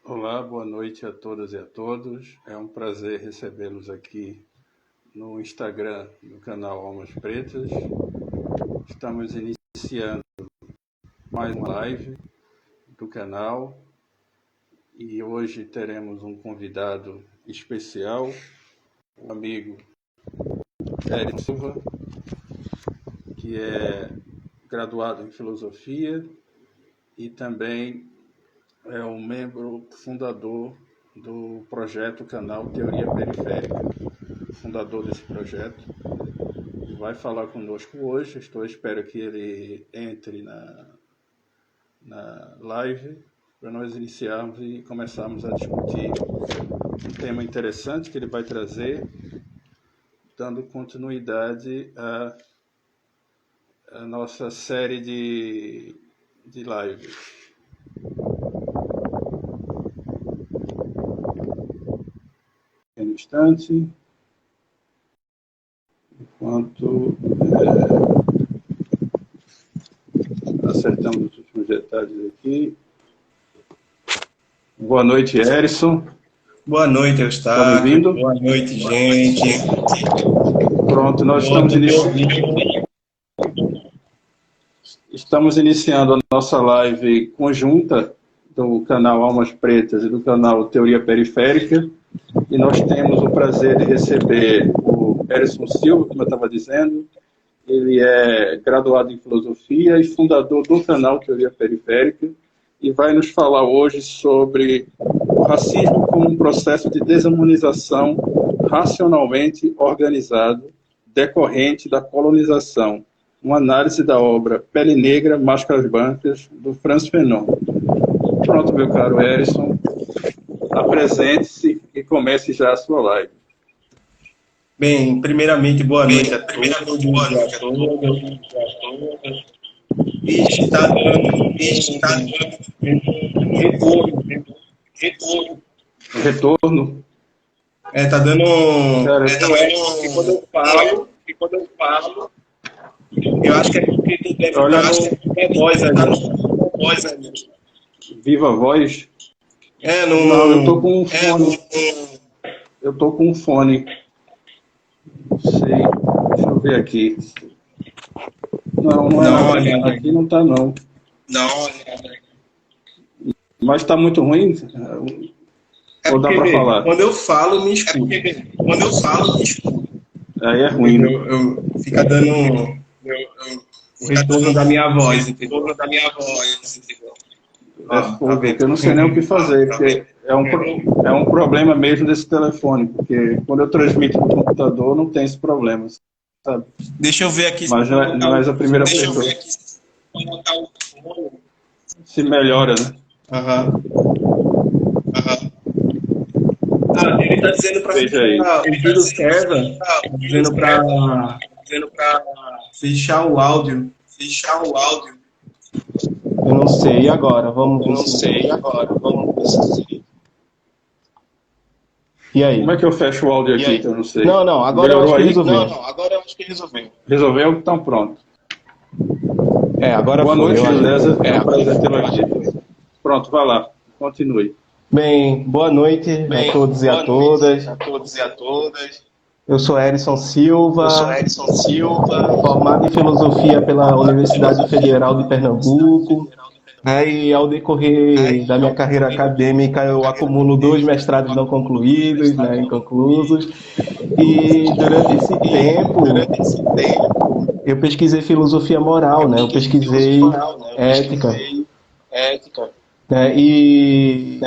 Olá, boa noite a todas e a todos. É um prazer recebê-los aqui no Instagram do canal Almas Pretas. Estamos iniciando mais uma live do canal e hoje teremos um convidado especial, o amigo Érico Silva, que é graduado em Filosofia e também é um membro fundador do projeto Canal Teoria Periférica, fundador desse projeto. Vai falar conosco hoje. Espero que ele entre na live para nós iniciarmos e começarmos a discutir um tema interessante que ele vai trazer, dando continuidade à nossa série de lives. Um instante, enquanto acertamos os últimos detalhes aqui. Boa noite, Erison. Boa noite, Eustáquio. Tá me ouvindo? Boa noite, gente. Pronto, nós estamos iniciando a nossa live conjunta do canal Almas Pretas e do canal Teoria Periférica, e nós temos o prazer de receber o Erison Silva, como eu estava dizendo. Ele é graduado em Filosofia e fundador do canal Teoria Periférica, e vai nos falar hoje sobre o racismo como um processo de desumanização racionalmente organizado decorrente da colonização. Uma análise da obra Pele Negra, Máscaras Brancas, do Frantz Fanon. Pronto, meu caro Erison, apresente-se e comece já a sua live. Bem, primeiramente, boa noite a todos. Está dando retorno. Está dando. Cara, e quando eu falo, eu acho que é porque tu deve ter voz ali. Viva a voz? Não, eu tô com um fone. Eu tô com um fone. Não sei. Deixa eu ver aqui. Não é. Aqui não tá, não. Mas tá muito ruim? Ou dá para falar? Quando eu falo, me escuta. Aí é ruim. Fica dando o retorno da minha voz, entendeu? Eu não sei nem o que fazer, porque é um problema mesmo desse telefone, porque quando eu transmito no computador não tem esse problema, sabe? Deixa eu ver aqui. Mas não és a primeira pessoa. Se melhora, né? Ele está dizendo para o Júlio César, dizendo para fechar o áudio. Eu não sei, e agora? Vamos ver. E aí? Como é que eu fecho o áudio aqui? Que eu não sei. Não, agora eu acho que resolveu. Resolveu? Então pronto. Agora Boa noite, César. É um prazer tê-lo aqui. Pronto, vai lá. Continue. Bem, boa noite a todos e a todas. Eu sou Erison Silva, formado em Filosofia pela Universidade Federal de Pernambuco. Aí, ao decorrer da minha carreira acadêmica, eu acumulo 2 mestrados não concluídos, inconclusos. E durante esse tempo, eu pesquisei filosofia moral, eu pesquisei ética. E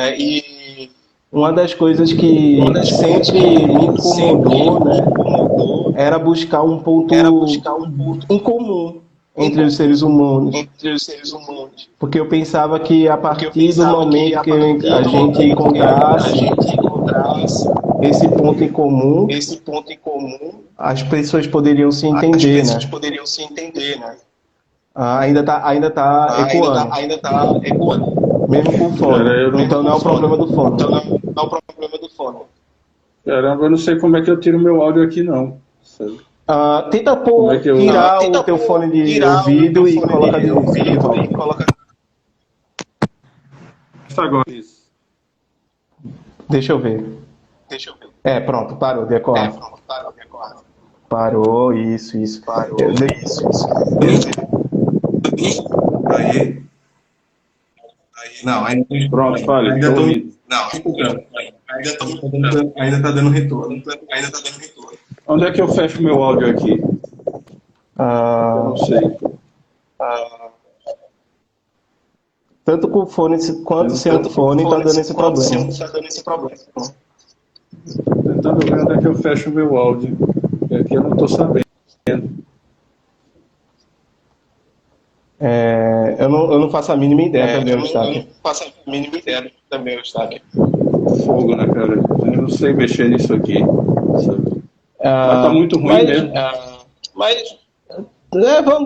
uma das coisas que sempre me incomodou, era buscar um ponto em comum entre os seres humanos. Porque eu pensava que a partir do momento que a gente encontrasse esse ponto em comum, as pessoas poderiam se entender, né? Ainda tá ecoando. Mesmo com fone. Então não é o problema do fone. Caramba, eu não sei como é que eu tiro meu áudio aqui, não. Tenta tirar o teu fone de ouvido e coloca de volta. Agora. Isso. Deixa eu ver. Pronto, parou de ecoar. Parou, isso. Aí. Não, ainda não. Pronto, fale, Ainda estou estou ouvindo. escutando. Ainda está dando retorno. Onde é que eu fecho meu áudio aqui? Eu Ah, não sei. tanto com fone quanto sem o fone está dando esse problema. Tentando ver onde é que eu fecho meu áudio. E aqui eu não estou sabendo. Eu não faço a mínima ideia também, Eustáquio. Fogo, né, cara? Eu não sei mexer nisso aqui. Sabe? Mas tá muito ruim mesmo.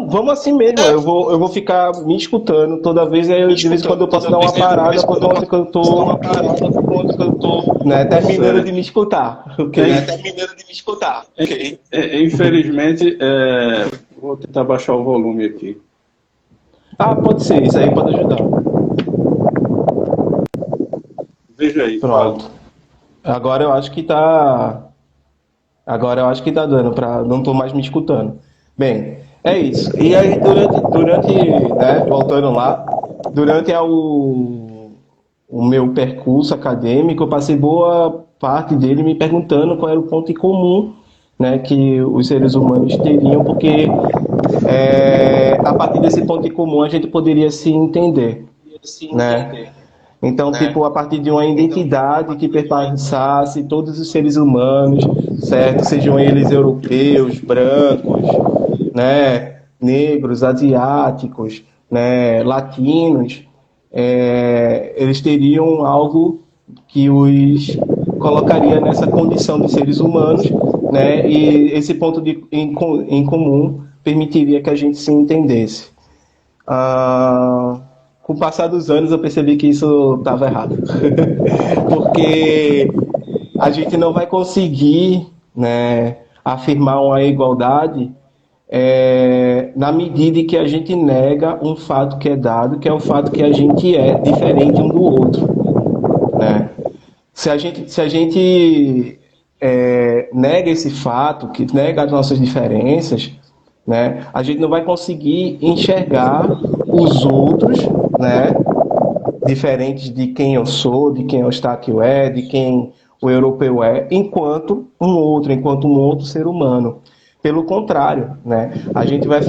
Vamos assim mesmo. Eu vou ficar me escutando toda vez. Aí, de vez em quando eu posso dar uma parada por conta que eu tô, né, terminando Certo. de me escutar. Ok? Infelizmente, vou tentar baixar o volume aqui. Ah, pode ser. Isso aí pode ajudar. Veja aí, fala. Pronto. Agora eu acho que tá. Agora eu acho que tá dando para. Não tô mais me escutando. Bem, é isso. E aí né, voltando lá, durante o meu percurso acadêmico, eu passei boa parte dele me perguntando qual era o ponto em comum, né, que os seres humanos teriam, porque a partir desse ponto em comum a gente poderia se entender, né? Então, tipo, a partir de uma identidade que perpassasse todos os seres humanos, certo? Sejam eles europeus, brancos, né? Negros, asiáticos, né? Latinos, eles teriam algo que os colocaria nessa condição de seres humanos, né? E esse ponto em comum permitiria que a gente se entendesse. Com o passar dos anos eu percebi que isso estava errado. Porque a gente não vai conseguir, né, afirmar uma igualdade na medida em que a gente nega um fato que é dado, que é o fato que a gente é diferente um do outro, né? Se a gente nega esse fato, que nega as nossas diferenças, né, a gente não vai conseguir enxergar os outros, né, diferentes de quem eu sou, de quem o Eustáquio é, de quem o europeu é, enquanto um outro ser humano. Pelo contrário, né, a gente vai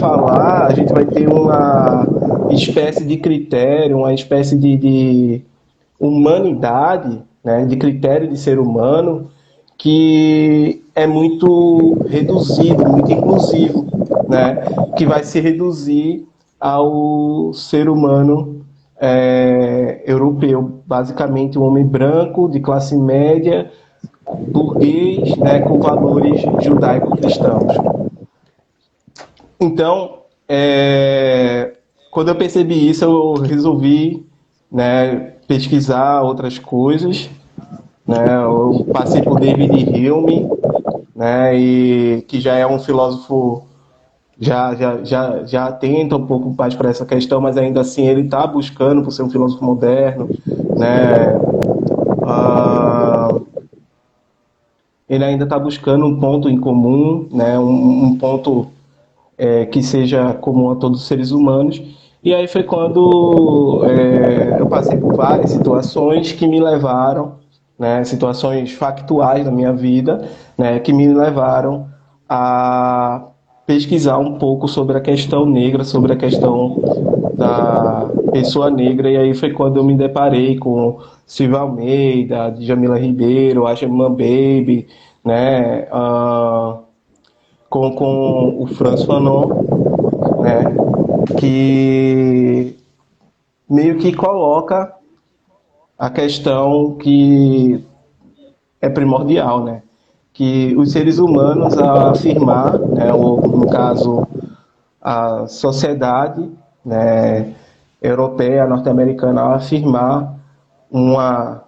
ter uma espécie de critério, uma espécie de humanidade, né, de critério de ser humano, que é muito reduzido, muito inclusivo, né, que vai se reduzir ao ser humano europeu, basicamente um homem branco, de classe média, burguês, né, com valores judaico-cristãos. Então, quando eu percebi isso, eu resolvi, né, pesquisar outras coisas, né? Eu passei por David Hume, né, e que já é um filósofo já atenta um pouco mais para essa questão, mas ainda assim ele está buscando por ser um filósofo moderno, né? Ele ainda está buscando um ponto em comum, né? Um ponto que seja comum a todos os seres humanos. E aí foi quando eu passei por várias situações que me levaram, né, situações factuais da minha vida, né, que me levaram a pesquisar um pouco sobre a questão negra, sobre a questão da pessoa negra, e aí foi quando eu me deparei com Silvia Almeida, Djamila Ribeiro, Ashman Baby, né, com o Franz Fanon, né, que meio que coloca a questão que é primordial, né, que os seres humanos a afirmar, né, ou no caso a sociedade, né, europeia, norte-americana, a afirmar uma,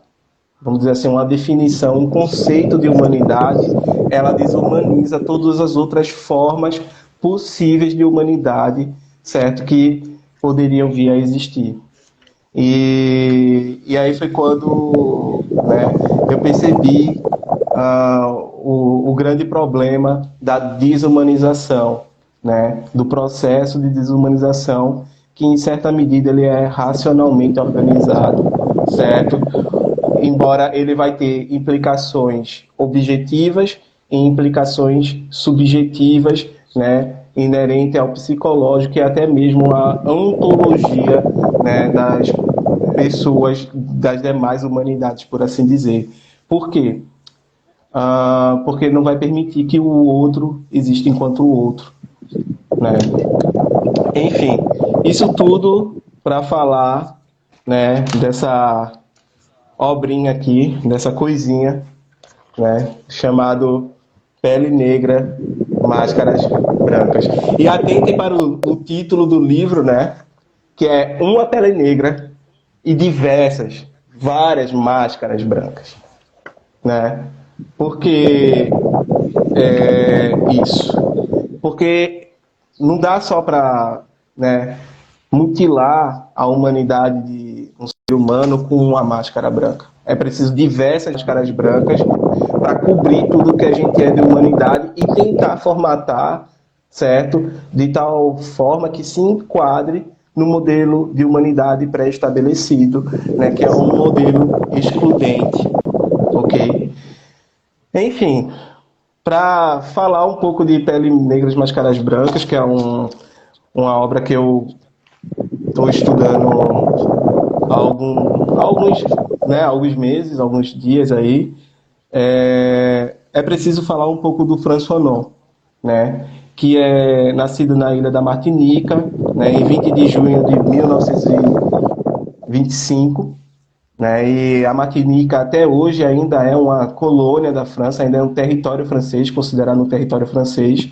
vamos dizer assim, uma definição, um conceito de humanidade, ela desumaniza todas as outras formas possíveis de humanidade, certo? Que poderiam vir a existir. E aí foi quando né, eu percebi o grande problema da desumanização, né, do processo de desumanização, que em certa medida ele é racionalmente organizado, certo? Embora ele vai ter implicações objetivas e implicações subjetivas, né, inerente ao psicológico e até mesmo à ontologia, né, das pessoas das demais humanidades, por assim dizer. Por quê? Porque não vai permitir que o outro exista enquanto o outro, né? Enfim, isso tudo para falar, né, dessa obrinha aqui, dessa coisinha, né, chamado Pele Negra, Máscaras Brancas. E atentem para o título do livro, né, que é Uma Pele Negra e várias máscaras brancas, né? Porque isso. Porque não dá só para, né, mutilar a humanidade de um ser humano com uma máscara branca. É preciso diversas máscaras brancas para cobrir tudo que a gente é de humanidade e tentar formatar, certo? De tal forma que se enquadre no modelo de humanidade pré-estabelecido, né, que é um modelo excludente, ok? Enfim, para falar um pouco de Pele Negra e Máscaras Brancas, que é uma obra que eu estou estudando há alguns meses, alguns dias aí, é preciso falar um pouco do Frantz Fanon, né, que é nascido na ilha da Martinica, né, em 20 de junho de 1925, né, e a Martinica até hoje ainda é uma colônia da França, ainda é um território francês, considerado um território francês,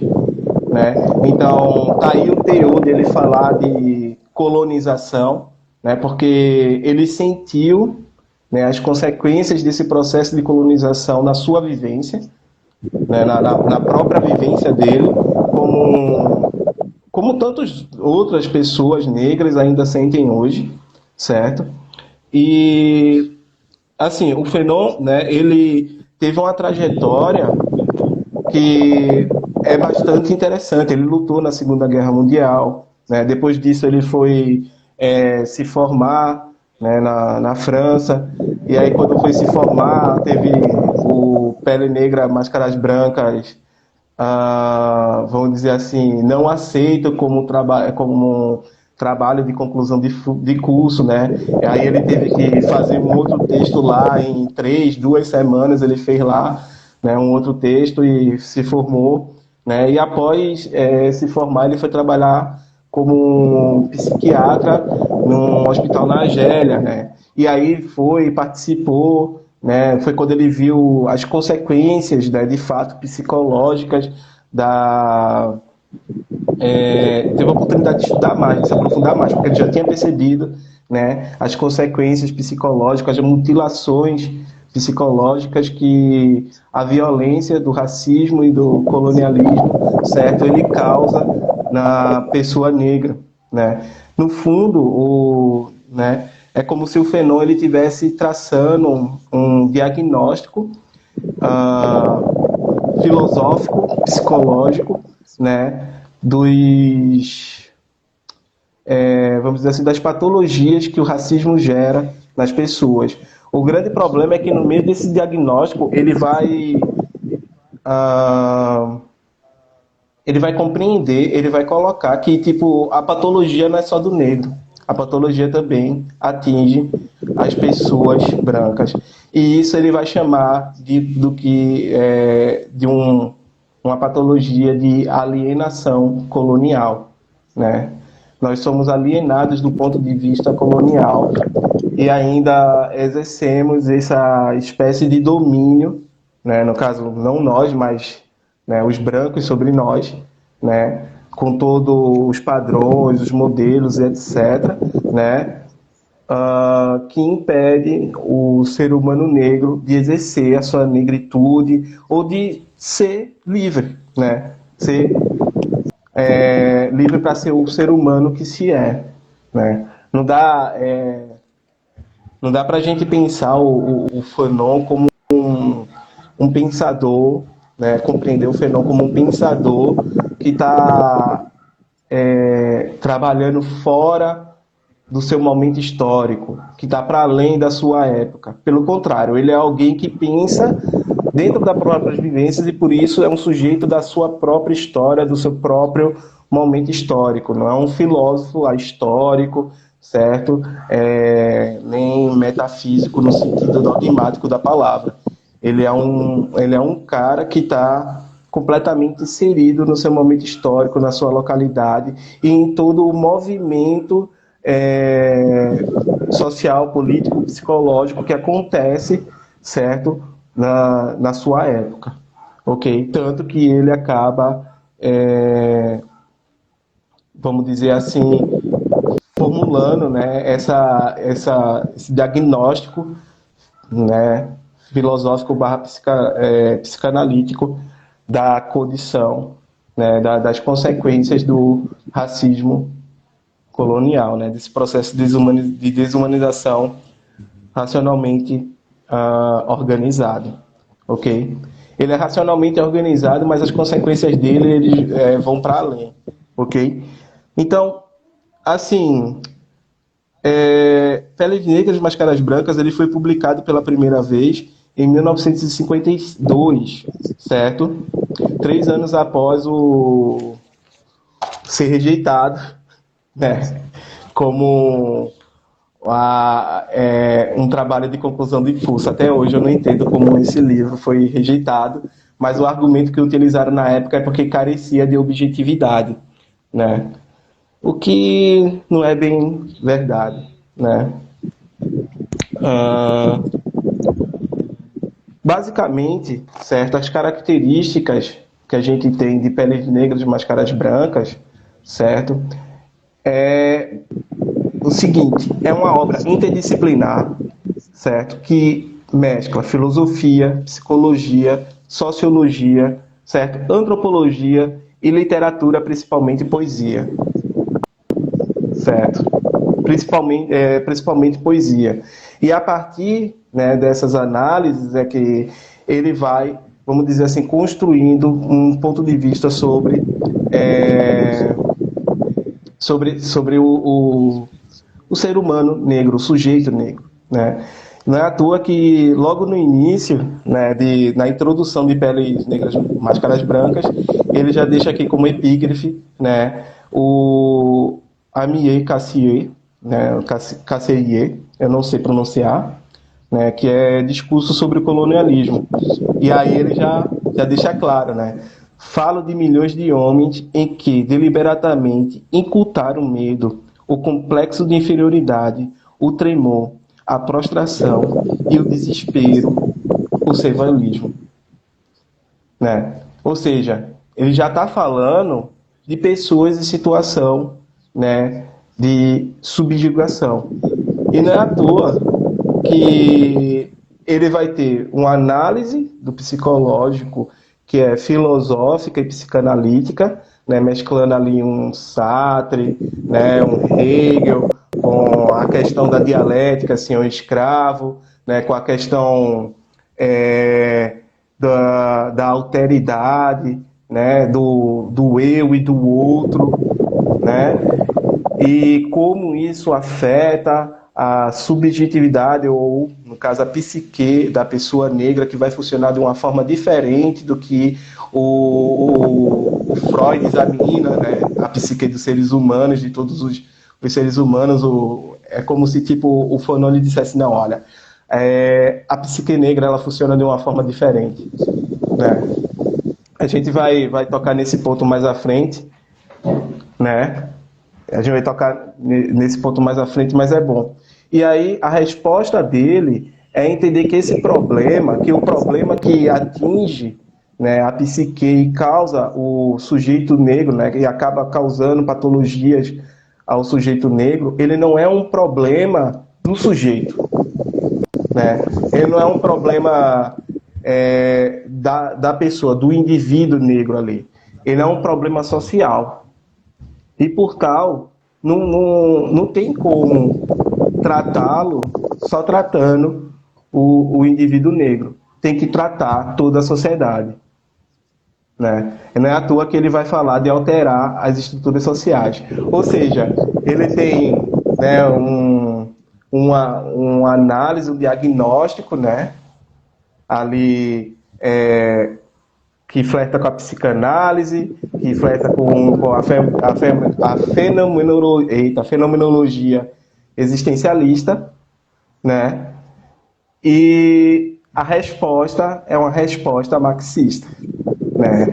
né? Então, tá aí o teor dele falar de colonização, né? Porque ele sentiu, né, as consequências desse processo de colonização na sua vivência, né, na própria vivência dele, como tantas outras pessoas negras ainda sentem hoje, certo? E, assim, o Fanon, né, ele teve uma trajetória que é bastante interessante. Ele lutou na Segunda Guerra Mundial, né? Depois disso ele foi se formar, né, na França, e aí quando foi se formar teve o Pele Negra, Máscaras Brancas, vamos dizer assim, não aceito como trabalho de conclusão de curso, né? E aí ele teve que fazer um outro texto lá em 2 semanas, ele fez lá, né, um outro texto e se formou, né? E após se formar, ele foi trabalhar como psiquiatra num hospital na Argélia, né? E aí participou, né? Foi quando ele viu as consequências, né, de fato psicológicas teve a oportunidade de estudar mais, de se aprofundar mais, porque ele já tinha percebido, né, as consequências psicológicas, as mutilações psicológicas que a violência do racismo e do colonialismo, certo, ele causa na pessoa negra, né? No fundo, né, é como se o Fanon ele tivesse traçando um diagnóstico filosófico, psicológico, né, vamos dizer assim, das patologias que o racismo gera nas pessoas. O grande problema é que no meio desse diagnóstico ele vai compreender, ele vai colocar que tipo a patologia não é só do negro, a patologia também atinge as pessoas brancas, e isso ele vai chamar de uma patologia de alienação colonial, né? Nós somos alienados do ponto de vista colonial e ainda exercemos essa espécie de domínio, né? No caso, não nós, mas, né, os brancos sobre nós, né? Com todos os padrões, os modelos, etc., né? Que impede o ser humano negro de exercer a sua negritude ou de ser livre, né? Ser livre para ser o ser humano que se é, né? Não dá Não dá para a gente pensar o Fanon como um pensador, né? Compreender o Fanon como um pensador que está trabalhando fora do seu momento histórico, que está para além da sua época. Pelo contrário, ele é alguém que pensa dentro das próprias vivências e por isso é um sujeito da sua própria história, do seu próprio momento histórico. Não é um filósofo ahistórico, certo? Nem metafísico no sentido dogmático da palavra. Ele é um cara que está completamente inserido no seu momento histórico, na sua localidade e em todo o movimento social, político, psicológico que acontece, certo, na sua época, ok? Tanto que ele acaba, vamos dizer assim, formulando, né, esse diagnóstico, né, filosófico / psicanalítico da condição, né, das consequências do racismo colonial, né, desse processo de desumanização racionalmente organizado, ok? Ele é racionalmente organizado, mas as consequências dele vão para além, ok? Então, assim, Peles Negras e Máscaras Brancas, ele foi publicado pela primeira vez em 1952, certo? 3 anos após o ser rejeitado, né? Como um trabalho de conclusão de curso. Até hoje eu não entendo como esse livro foi rejeitado, mas o argumento que utilizaram na época é porque carecia de objetividade, né? O que não é bem verdade, né? Basicamente, certo, as características que a gente tem de Peles Negras e Máscaras Brancas, certo, é o seguinte: é uma obra interdisciplinar, certo, que mescla filosofia, psicologia, sociologia, certo, antropologia e literatura, principalmente poesia, certo, principalmente poesia. E a partir, né, dessas análises é que ele vai, vamos dizer assim, construindo um ponto de vista sobre o ser humano negro, o sujeito negro, né? Não é à toa que logo no início, né, na introdução de Peles Negras, Máscaras Brancas, ele já deixa aqui como epígrafe, né, o Amie Cassier, né, Cassier, eu não sei pronunciar, né, que é discurso sobre o colonialismo. E aí ele já deixa claro, né? Falo de milhões de homens em que deliberadamente incultaram o medo, o complexo de inferioridade, o tremor, a prostração e o desespero, o servilismo, né? Ou seja, ele já está falando de pessoas em situação, né, de subjugação. E não é à toa que ele vai ter uma análise do psicológico que é filosófica e psicanalítica, né, mesclando ali um Sartre, né, um Hegel, com a questão da dialética, assim, o escravo, né, com a questão da alteridade, né, do eu e do outro, né, e como isso afeta a subjetividade, ou, no caso, a psique da pessoa negra, que vai funcionar de uma forma diferente do que o Freud examina, né? A psique dos seres humanos, de todos os seres humanos. É como se tipo, o Fanon dissesse: não, olha, a psique negra ela funciona de uma forma diferente, né? A gente vai tocar nesse ponto mais à frente, né? A gente vai tocar nesse ponto mais à frente, mas é bom. E aí a resposta dele é entender que esse problema, que o problema que atinge, né, a psique e causa o sujeito negro, né, e acaba causando patologias ao sujeito negro, ele não é um problema do sujeito, né? Ele não é um problema da pessoa, do indivíduo negro ali. Ele é um problema social. E, por tal, não tem como tratá-lo só tratando o indivíduo negro, tem que tratar toda a sociedade. Né? E não é à toa que ele vai falar de alterar as estruturas sociais. Ou seja, ele tem, né, uma análise, um diagnóstico, né, ali que flerta com a psicanálise, que flerta com a fenomenologia existencialista, né? E a resposta é uma resposta marxista, né?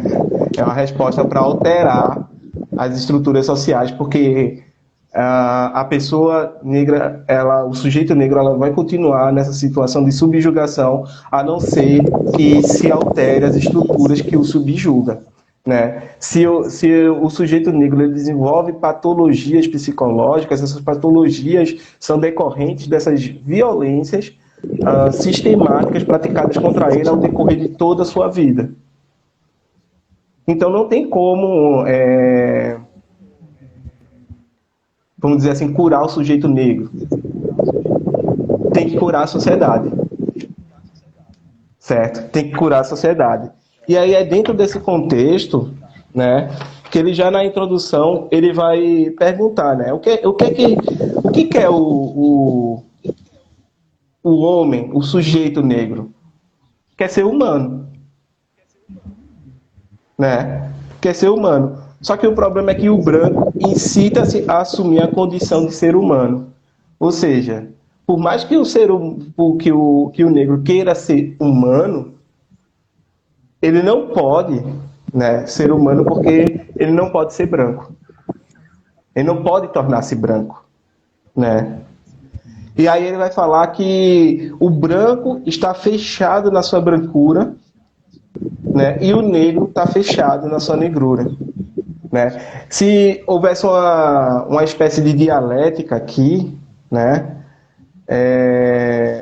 É uma resposta para alterar as estruturas sociais, porque a pessoa negra, o sujeito negro, ela vai continuar nessa situação de subjugação, a não ser que se altere as estruturas que o subjugam. Né? Se o sujeito negro ele desenvolve patologias psicológicas, essas patologias são decorrentes dessas violências sistemáticas praticadas contra ele ao decorrer de toda a sua vida. Então não tem como, vamos dizer assim, curar o sujeito negro. Tem que curar a sociedade. Certo? Tem que curar a sociedade. E aí é dentro desse contexto, né, que ele já na introdução ele vai perguntar, né, o que é o homem, o sujeito negro? Quer ser humano, né? Quer ser humano. Só que o problema é que o branco incita-se a assumir a condição de ser humano. Ou seja, por mais que o negro queira ser humano, ele não pode, né, ser humano porque ele não pode ser branco. Ele não pode tornar-se branco, né? E aí ele vai falar que o branco está fechado na sua brancura, né, e o negro está fechado na sua negrura. Né? Se houvesse uma espécie de dialética aqui, né,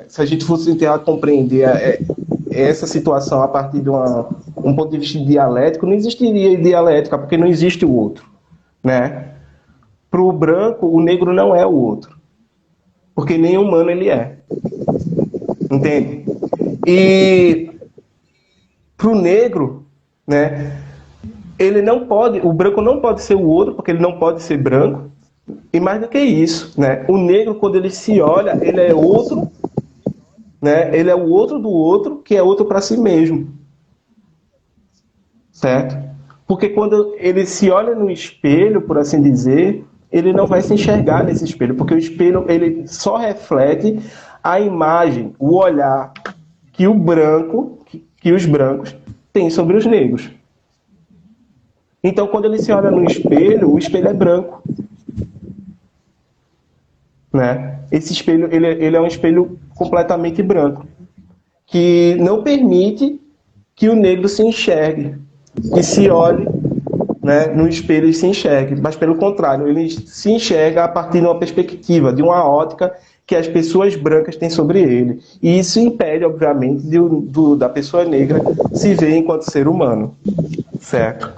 se a gente fosse tentar compreender essa situação a partir de um ponto de vista dialético, não existiria dialética, porque não existe o outro. Né? Para o branco, o negro não é o outro, porque nem humano ele é. Entende? E para o negro, né, o branco não pode ser o outro, porque ele não pode ser branco. E mais do que isso, né, o negro, quando ele se olha, ele é outro, né, ele é o outro do outro, que é outro para si mesmo. Certo? Porque quando ele se olha no espelho, por assim dizer, ele não vai se enxergar nesse espelho, porque o espelho ele só reflete a imagem, o olhar que os brancos têm sobre os negros. Então, quando ele se olha no espelho, o espelho é branco. Né? Esse espelho ele é um espelho completamente branco, que não permite que o negro se enxergue, que se olhe, né, no espelho e se enxergue, mas pelo contrário, ele se enxerga a partir de uma perspectiva, de uma ótica que as pessoas brancas têm sobre ele. E isso impede, obviamente, da pessoa negra se ver enquanto ser humano. Certo?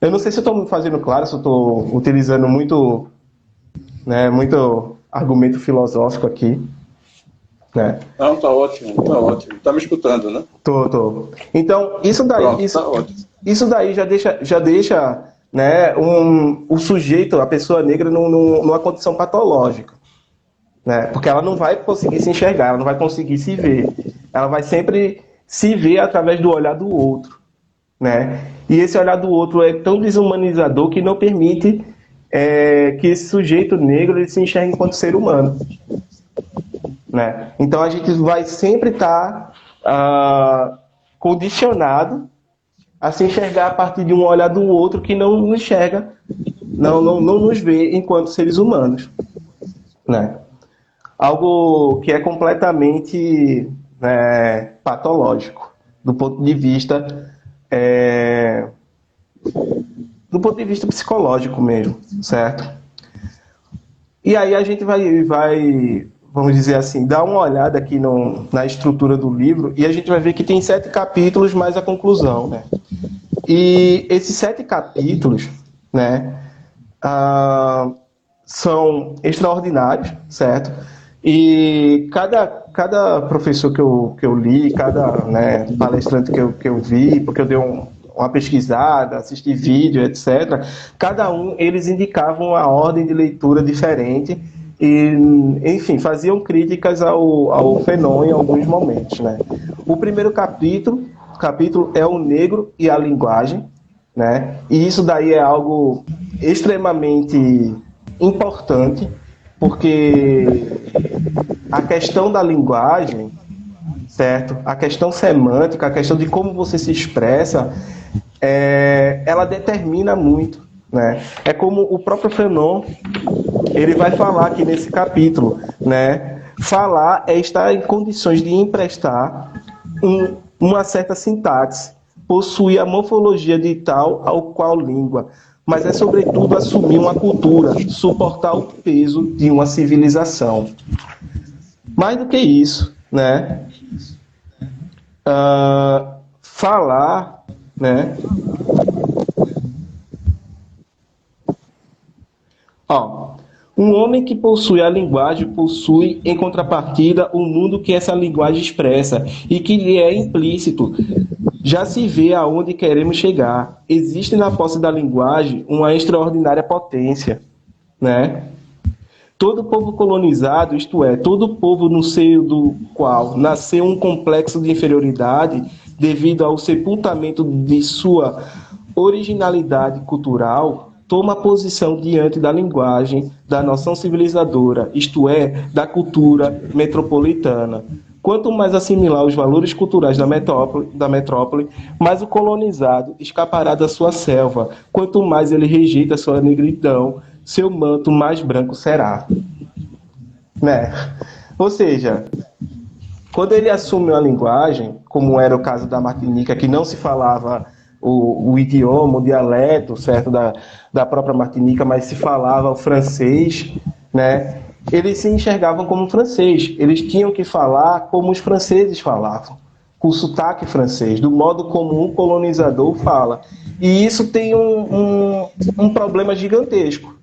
Eu não sei se eu estou me fazendo claro, se eu estou utilizando muito, né, muito argumento filosófico aqui. Né? Não, tá ótimo, tá ótimo. Tá me escutando, né? Tô. Então, isso daí, Pronto, tá ótimo. Isso daí já deixa, né, o sujeito, a pessoa negra, numa condição patológica. Né? Porque ela não vai conseguir se enxergar, ela não vai conseguir se ver. Ela vai sempre se ver através do olhar do outro. Né? E esse olhar do outro é tão desumanizador que não permite que esse sujeito negro ele se enxergue enquanto ser humano. Né? Então a gente vai sempre estar condicionado a se enxergar a partir de um olhar do outro que não nos enxerga, não nos vê enquanto seres humanos. Né? Algo que é completamente patológico do ponto de vista psicológico mesmo, certo? E aí a gente vai, vamos dizer assim, dar uma olhada aqui na estrutura do livro e a gente vai ver que tem 7 capítulos mais a conclusão, né? E esses 7 capítulos, né, são extraordinários, certo? E cada professor que eu li, cada, né, palestrante que eu vi, porque eu dei uma pesquisada, assisti vídeo, etc., cada um, eles indicavam uma ordem de leitura diferente e, enfim, faziam críticas ao fenômeno em alguns momentos, né? O primeiro capítulo é o negro e a linguagem, né? E isso daí é algo extremamente importante, porque a questão da linguagem, certo? A questão semântica, a questão de como você se expressa, ela determina muito, né? É como o próprio Fanon, ele vai falar aqui nesse capítulo, né? Falar é estar em condições de emprestar uma certa sintaxe, possuir a morfologia de tal ao qual língua, mas é sobretudo assumir uma cultura, suportar o peso de uma civilização. Mais do que isso, né? Falar, né? Um homem que possui a linguagem possui, em contrapartida, o mundo que essa linguagem expressa e que lhe é implícito. Já se vê aonde queremos chegar. Existe na posse da linguagem uma extraordinária potência, né? Todo povo colonizado, isto é, todo povo no seio do qual nasceu um complexo de inferioridade devido ao sepultamento de sua originalidade cultural, toma posição diante da linguagem, da noção civilizadora, isto é, da cultura metropolitana. Quanto mais assimilar os valores culturais da metrópole, mais o colonizado escapará da sua selva. Quanto mais ele rejeita sua negridão, seu manto mais branco será. Né? Ou seja, quando ele assume uma linguagem, como era o caso da Martinica, que não se falava o idioma, o dialeto, certo, da própria Martinica, mas se falava o francês, né? Eles se enxergavam como francês. Eles tinham que falar como os franceses falavam, com sotaque francês, do modo como um colonizador fala. E isso tem um problema gigantesco,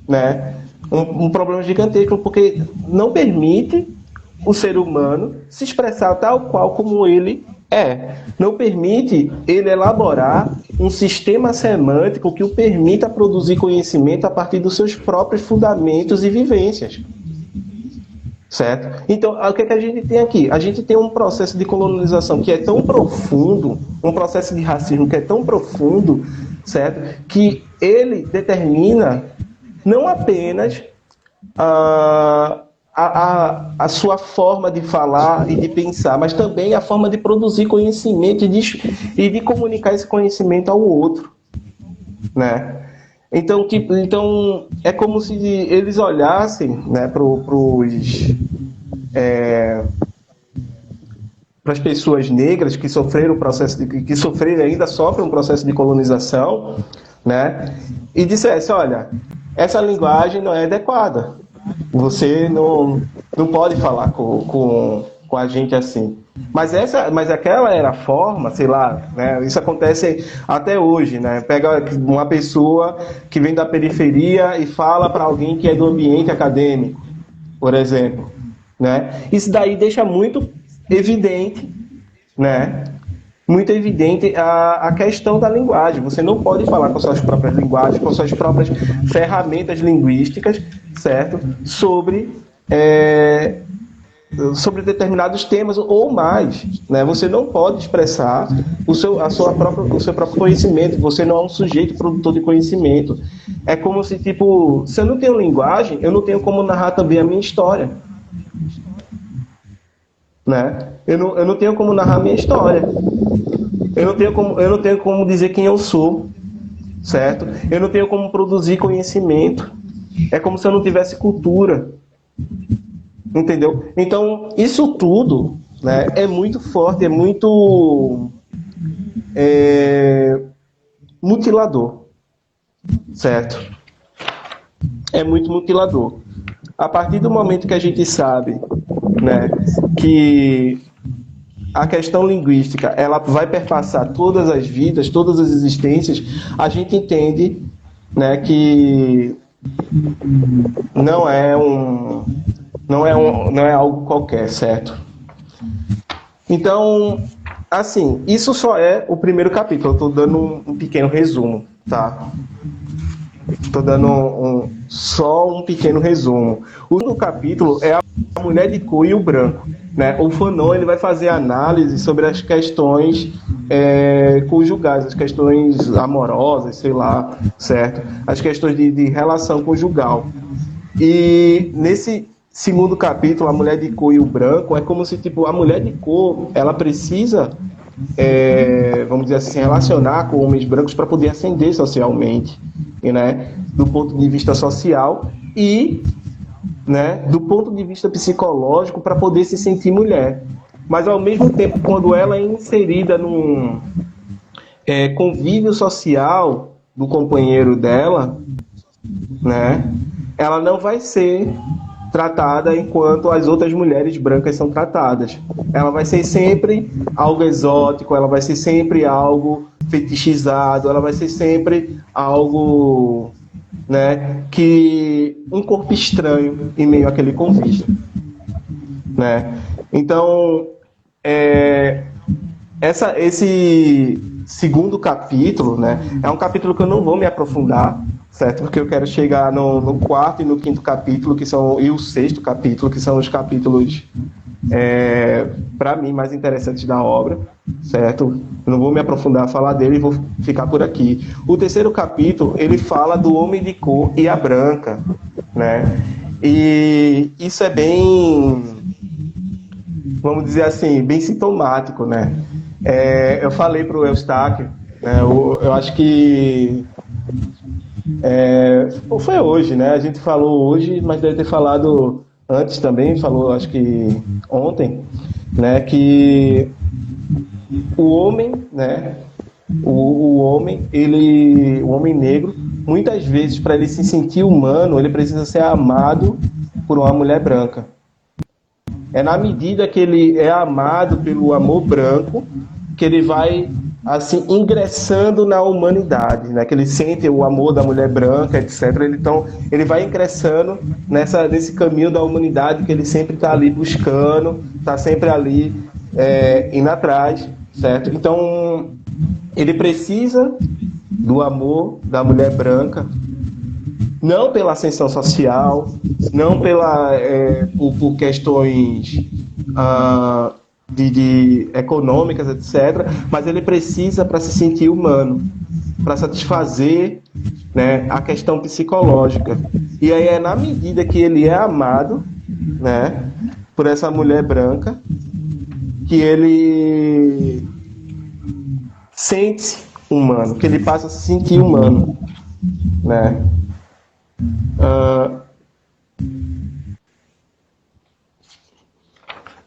né? Um problema gigantesco, porque não permite o ser humano se expressar tal qual como ele é. Não permite ele elaborar um sistema semântico que o permita produzir conhecimento a partir dos seus próprios fundamentos e vivências. Certo? Então, o que a gente tem aqui? A gente tem um processo de colonização que é tão profundo, um processo de racismo que é tão profundo, certo? Que ele determina não apenas a sua forma de falar e de pensar, mas também a forma de produzir conhecimento e de comunicar esse conhecimento ao outro, né? Então é como se eles olhassem, né, para as pessoas negras que sofreram o processo que sofreram e ainda sofrem um processo de colonização, né, e dissessem: olha, essa linguagem não é adequada. Você não pode falar com a gente assim. Mas aquela era a forma, sei lá, né? Isso acontece até hoje, né? Pega uma pessoa que vem da periferia e fala para alguém que é do ambiente acadêmico, por exemplo, né? Isso daí deixa muito evidente, né? Muito evidente a questão da linguagem. Você não pode falar com suas próprias linguagens, com suas próprias ferramentas linguísticas, certo? Sobre determinados temas ou mais, né? Você não pode expressar o seu próprio conhecimento. Você não é um sujeito produtor de conhecimento. É como se, tipo, se eu não tenho linguagem, eu não tenho como narrar também a minha história, né? Eu não tenho como narrar a minha história. Eu não tenho como dizer quem eu sou, certo? Eu não tenho como produzir conhecimento. É como se eu não tivesse cultura. Entendeu? Então, isso tudo, né, é muito forte, é muito mutilador, certo? É muito mutilador. A partir do momento que a gente sabe, né, que a questão linguística ela vai perpassar todas as vidas, todas as existências, a gente entende, né, que não é não é algo qualquer, certo? Então, assim, isso só é o primeiro capítulo. Eu estou dando um pequeno resumo, tá? Estou dando só um pequeno resumo. O segundo capítulo é a mulher de cor e o branco, né? O Fanon, ele vai fazer análise sobre as questões conjugais, as questões amorosas, sei lá, certo? As questões de relação conjugal. E nesse segundo capítulo, a mulher de cor e o branco, é como se, tipo, a mulher de cor, ela precisa, vamos dizer assim, se relacionar com homens brancos para poder ascender socialmente, né? Do ponto de vista social e, né, do ponto de vista psicológico, para poder se sentir mulher. Mas, ao mesmo tempo, quando ela é inserida num convívio social do companheiro dela, né, ela não vai ser tratada enquanto as outras mulheres brancas são tratadas. Ela vai ser sempre algo exótico, ela vai ser sempre algo fetichizado, ela vai ser sempre algo, né, que um corpo estranho em meio àquele convívio, né? Então, esse segundo capítulo, né, é um capítulo que eu não vou me aprofundar, certo? Porque eu quero chegar no quarto e no quinto capítulo, e o sexto capítulo, que são os capítulos, para mim, mais interessantes da obra, certo? Eu não vou me aprofundar a falar dele e vou ficar por aqui. O terceiro capítulo, ele fala do homem de cor e a branca, né? E isso é bem, vamos dizer assim, bem sintomático, né? Eu falei para o Eustáquio, né, eu acho que foi hoje, né? A gente falou hoje, mas deve ter falado antes também, falou acho que ontem, né? Que o homem, né? O homem negro, muitas vezes, para ele se sentir humano, ele precisa ser amado por uma mulher branca. É na medida que ele é amado pelo amor branco que ele vai, assim, ingressando na humanidade, né? Que ele sente o amor da mulher branca, etc. Então, ele vai ingressando nesse caminho da humanidade que ele sempre está ali buscando, está sempre ali indo atrás, certo? Então, ele precisa do amor da mulher branca, não pela ascensão social, não por questões de econômicas, etc., mas ele precisa para se sentir humano, para satisfazer, né, a questão psicológica. E aí é na medida que ele é amado, né, por essa mulher branca, que ele sente-se humano, que ele passa a se sentir humano, né?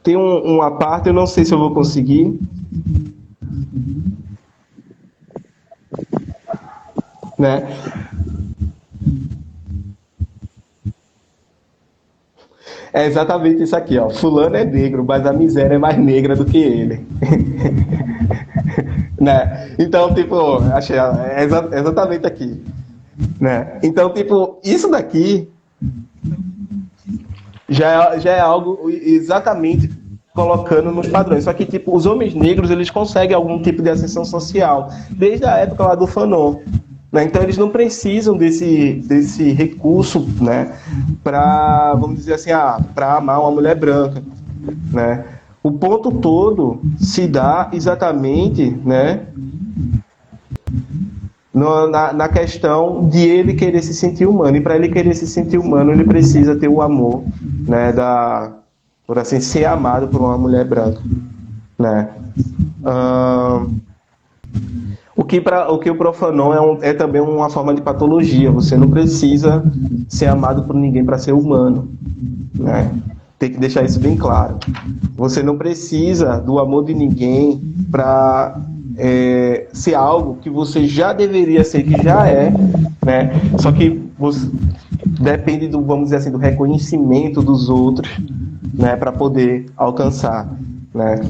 Tem uma parte, eu não sei se eu vou conseguir, né? É exatamente isso aqui, ó. Fulano é negro, mas a miséria é mais negra do que ele. Né? Então, tipo, achei, exatamente aqui. Né? Então, tipo, isso daqui já é algo exatamente colocando nos padrões. Só que, tipo, os homens negros, eles conseguem algum tipo de ascensão social, desde a época lá do Fanon. Né? Então, eles não precisam desse recurso, né, para, vamos dizer assim, para amar uma mulher branca. Né? O ponto todo se dá exatamente, né, na questão de ele querer se sentir humano. E para ele querer se sentir humano, ele precisa ter o amor, né, por assim, ser amado por uma mulher branca. Né? O que o Profanon é também uma forma de patologia. Você não precisa ser amado por ninguém para ser humano. Né? Tem que deixar isso bem claro. Você não precisa do amor de ninguém para ser algo que você já deveria ser, que já é, né? Só que você depende do, vamos dizer assim, do reconhecimento dos outros, né, para poder alcançar, né?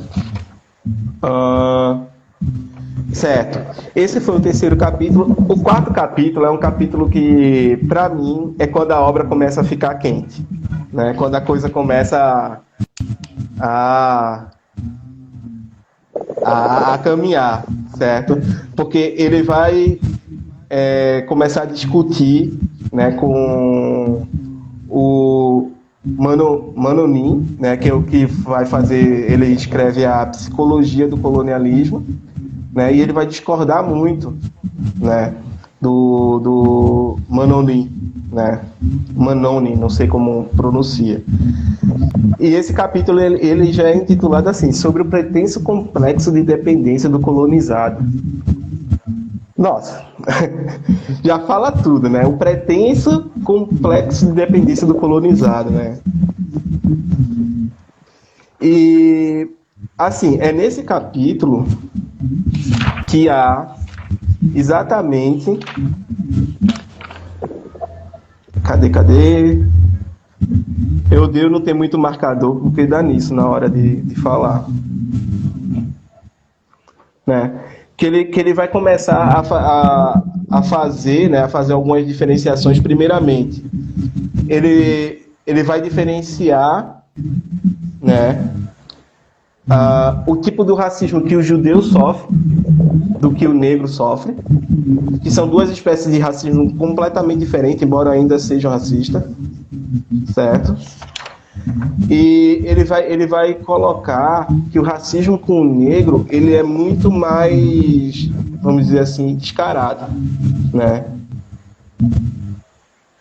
Certo. Esse foi o terceiro capítulo. O quarto capítulo é um capítulo que, para mim, é quando a obra começa a ficar quente, né? Quando a coisa começa a caminhar, certo? Porque ele vai começar a discutir, né, com o Manonin, né, que é o que vai fazer, ele escreve a psicologia do colonialismo, né, e ele vai discordar muito, né, do Manonin, né, Manonin, não sei como pronuncia. E esse capítulo ele já é intitulado assim, sobre o pretenso complexo de dependência do colonizado. Nossa, já fala tudo, né? O pretenso complexo de dependência do colonizado, né? E, assim, é nesse capítulo que há exatamente... Cadê? Eu odeio não ter muito marcador, porque dá nisso na hora de falar. Né? Que ele vai começar a fazer, né, a fazer algumas diferenciações. Primeiramente, ele vai diferenciar, né, o tipo do racismo que o judeu sofre do que o negro sofre, que são duas espécies de racismo completamente diferentes, embora ainda sejam racistas, certo? E ele vai colocar que o racismo com o negro ele é muito mais, vamos dizer assim, descarado, né?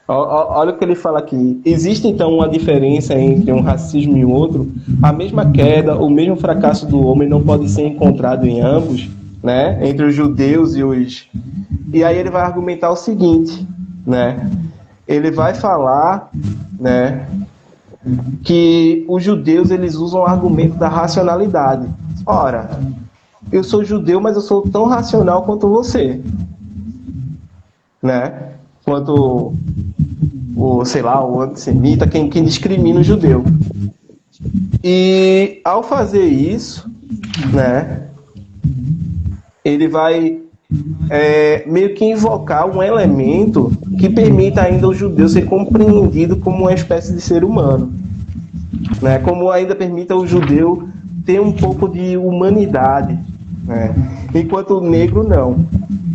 Olha o que ele fala aqui. Existe então uma diferença entre um racismo e o outro? A mesma queda, o mesmo fracasso do homem não pode ser encontrado em ambos, né? Entre os judeus e os... E aí ele vai argumentar o seguinte, né? Ele vai falar, né, que os judeus eles usam o argumento da racionalidade. Ora, eu sou judeu, mas eu sou tão racional quanto você, né? Quanto o antissemita, quem discrimina o judeu. E ao fazer isso, né, ele vai meio que invocar um elemento que permita ainda o judeu ser compreendido como uma espécie de ser humano, né? Como ainda permita o judeu ter um pouco de humanidade, né? Enquanto o negro não,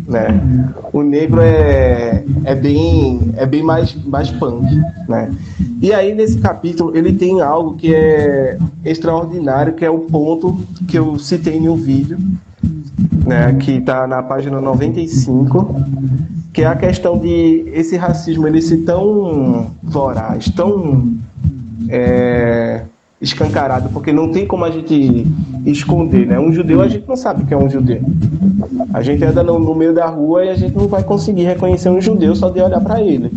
né? O negro é bem mais punk, né? E aí nesse capítulo ele tem algo que é extraordinário, que é o ponto que eu citei em um vídeo, né, que está na página 95, que é a questão de esse racismo ele ser tão voraz, tão escancarado, porque não tem como a gente esconder, né? Um judeu, a gente não sabe o que é um judeu. A gente anda no meio da rua e a gente não vai conseguir reconhecer um judeu só de olhar para ele,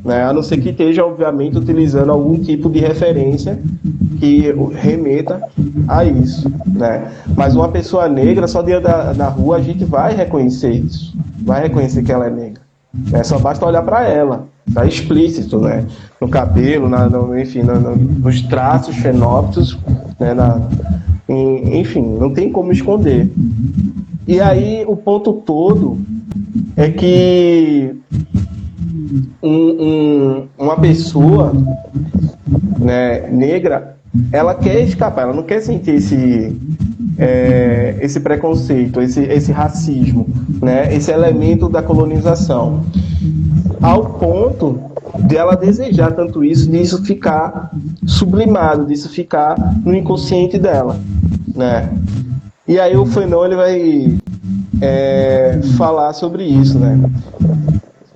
né? A não ser que esteja, obviamente, utilizando algum tipo de referência que remeta a isso, né? Mas uma pessoa negra, só de andar na rua, a gente vai reconhecer isso, vai reconhecer que ela é negra, né? Só basta olhar para ela, tá explícito, né? No cabelo, enfim, nos traços fenótipos, né? Enfim, não tem como esconder. E aí o ponto todo é que uma pessoa, né, negra, ela quer escapar, ela não quer sentir esse preconceito, esse racismo, né, esse elemento da colonização, ao ponto de ela desejar tanto isso, disso ficar sublimado, disso ficar no inconsciente dela, né? E aí o Fanon ele vai falar sobre isso, né?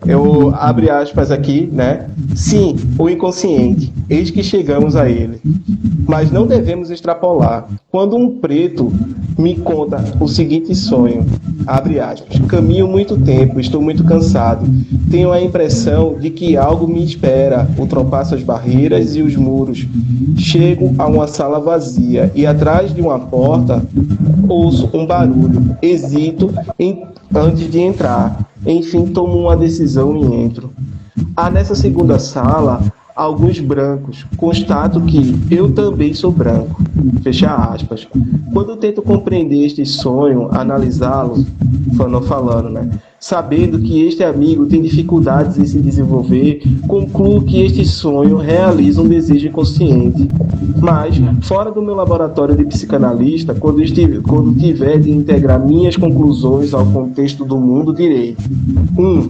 Eu abre aspas aqui, né? Sim, o inconsciente, eis que chegamos a ele. Mas não devemos extrapolar. Quando um preto me conta o seguinte sonho, abre aspas, caminho muito tempo, estou muito cansado, tenho a impressão de que algo me espera, ultrapasso as barreiras e os muros, chego a uma sala vazia e atrás de uma porta ouço um barulho, hesito antes de entrar. Enfim, tomo uma decisão e entro. Há nessa segunda sala alguns brancos. Constato que eu também sou branco. Fecha aspas. Quando tento compreender este sonho, analisá-lo, falando, né? sabendo que este amigo tem dificuldades em se desenvolver, concluo que este sonho realiza um desejo inconsciente. Mas, fora do meu laboratório de psicanalista, quando tiver de integrar minhas conclusões ao contexto do mundo, direi: 1.